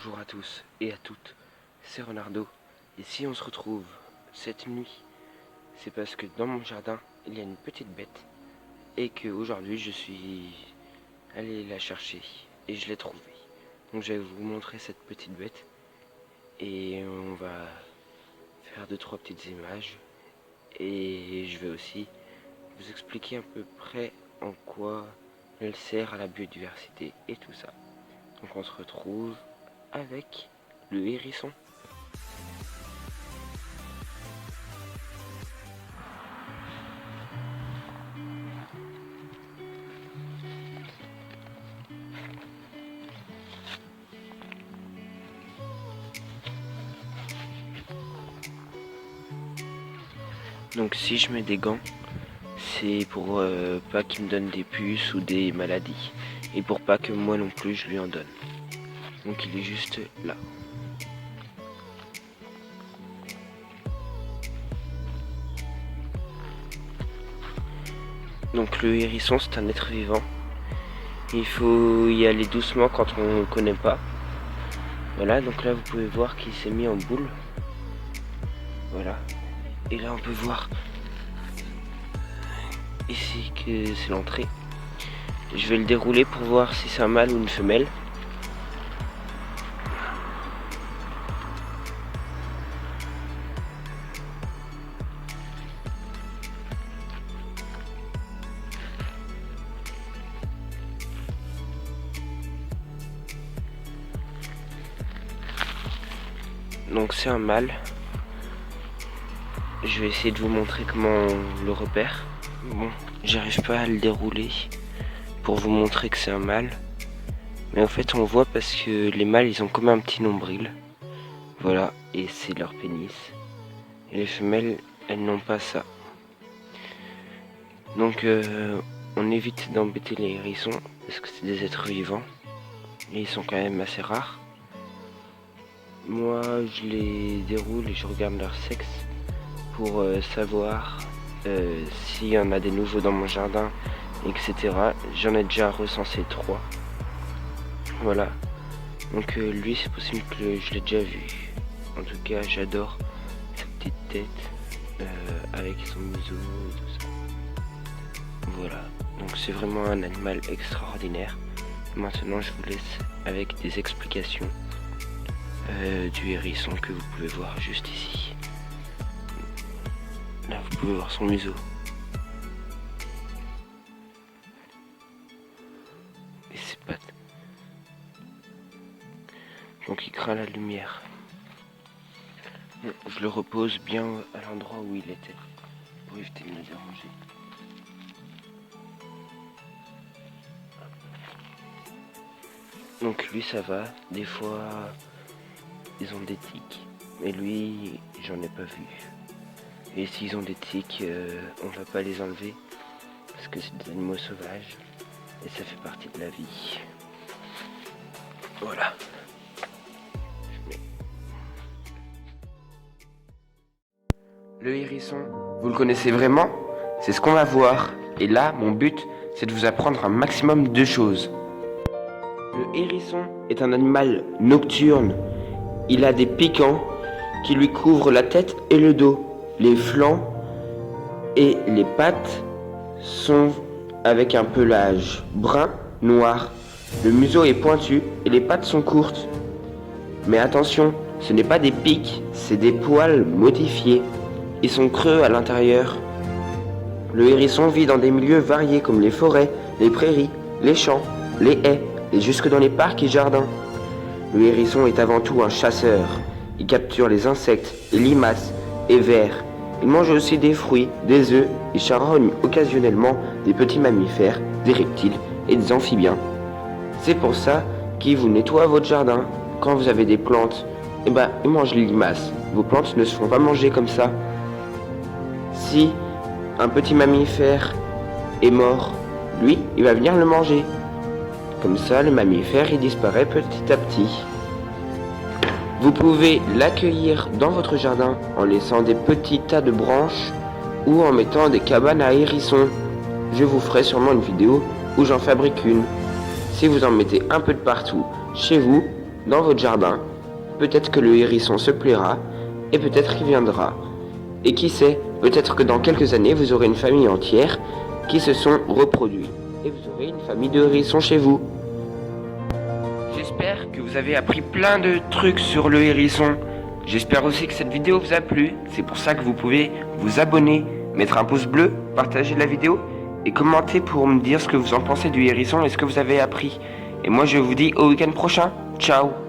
Bonjour à tous et à toutes, c'est Renardo, et si on se retrouve cette nuit, c'est parce que dans mon jardin, il y a une petite bête, et qu'aujourd'hui je suis allé la chercher, et je l'ai trouvée. Donc je vais vous montrer cette petite bête, et on va faire 2-3 petites images, et je vais aussi vous expliquer à peu près en quoi elle sert à la biodiversité et tout ça. Donc on se retrouve avec le hérisson. Donc si je mets des gants, c'est pour pas qu'il me donne des puces ou des maladies. Et pour pas que moi non plus je lui en donne. Donc il est juste là. Donc le hérisson, c'est un être vivant. Il faut y aller doucement quand on ne connaît pas. Voilà, donc là vous pouvez voir qu'il s'est mis en boule. Voilà. Et là on peut voir ici que c'est l'entrée. Je vais le dérouler pour voir si c'est un mâle ou une femelle. Donc c'est un mâle. Je vais essayer de vous montrer comment on le repère. Bon, j'arrive pas à le dérouler pour vous montrer que c'est un mâle. Mais en fait on voit parce que les mâles ils ont comme un petit nombril. Voilà, et c'est leur pénis. Et les femelles, elles n'ont pas ça. Donc on évite d'embêter les hérissons parce que c'est des êtres vivants. Et ils sont quand même assez rares. Moi je les déroule et je regarde leur sexe pour savoir s'il y en a des nouveaux dans mon jardin, etc. J'en ai déjà recensé 3. Voilà. Donc lui c'est possible que je l'ai déjà vu. En tout cas j'adore sa petite tête avec son museau et tout ça. Voilà. Donc c'est vraiment un animal extraordinaire. Maintenant je vous laisse avec des explications du hérisson que vous pouvez voir juste ici. Là vous pouvez voir son museau. Et ses pattes. Donc il craint la lumière. Bon, je le repose bien à l'endroit où il était pour éviter de le déranger. Donc lui ça va, des fois ils ont des tics, mais lui j'en ai pas vu. Et s'ils ont des tics, on va pas les enlever parce que c'est des animaux sauvages et ça fait partie de la vie. Voilà. Le hérisson, vous le connaissez vraiment? C'est ce qu'on va voir. Et là, mon but, c'est de vous apprendre un maximum de choses. Le hérisson est un animal nocturne. Il a des piquants qui lui couvrent la tête et le dos. Les flancs et les pattes sont avec un pelage brun noir. Le museau est pointu et les pattes sont courtes. Mais attention, ce n'est pas des pics, c'est des poils modifiés. Ils sont creux à l'intérieur. Le hérisson vit dans des milieux variés comme les forêts, les prairies, les champs, les haies et jusque dans les parcs et jardins. Le hérisson est avant tout un chasseur. Il capture les insectes, les limaces et vers. Il mange aussi des fruits, des œufs et charogne occasionnellement des petits mammifères, des reptiles et des amphibiens. C'est pour ça qu'il vous nettoie votre jardin. Quand vous avez des plantes, il mange les limaces. Vos plantes ne se font pas manger comme ça. Si un petit mammifère est mort, lui, il va venir le manger. Comme ça, le mammifère, il disparaît petit à petit. Vous pouvez l'accueillir dans votre jardin en laissant des petits tas de branches ou en mettant des cabanes à hérissons. Je vous ferai sûrement une vidéo où j'en fabrique une. Si vous en mettez un peu de partout chez vous, dans votre jardin. Peut-être que le hérisson se plaira et peut-être qu'il viendra. Et qui sait, peut-être que dans quelques années, vous aurez une famille entière qui se sont reproduits. Et vous aurez une famille de hérissons chez vous. J'espère que vous avez appris plein de trucs sur le hérisson. J'espère aussi que cette vidéo vous a plu. C'est pour ça que vous pouvez vous abonner, mettre un pouce bleu, partager la vidéo et commenter pour me dire ce que vous en pensez du hérisson et ce que vous avez appris. Et moi je vous dis au week-end prochain. Ciao!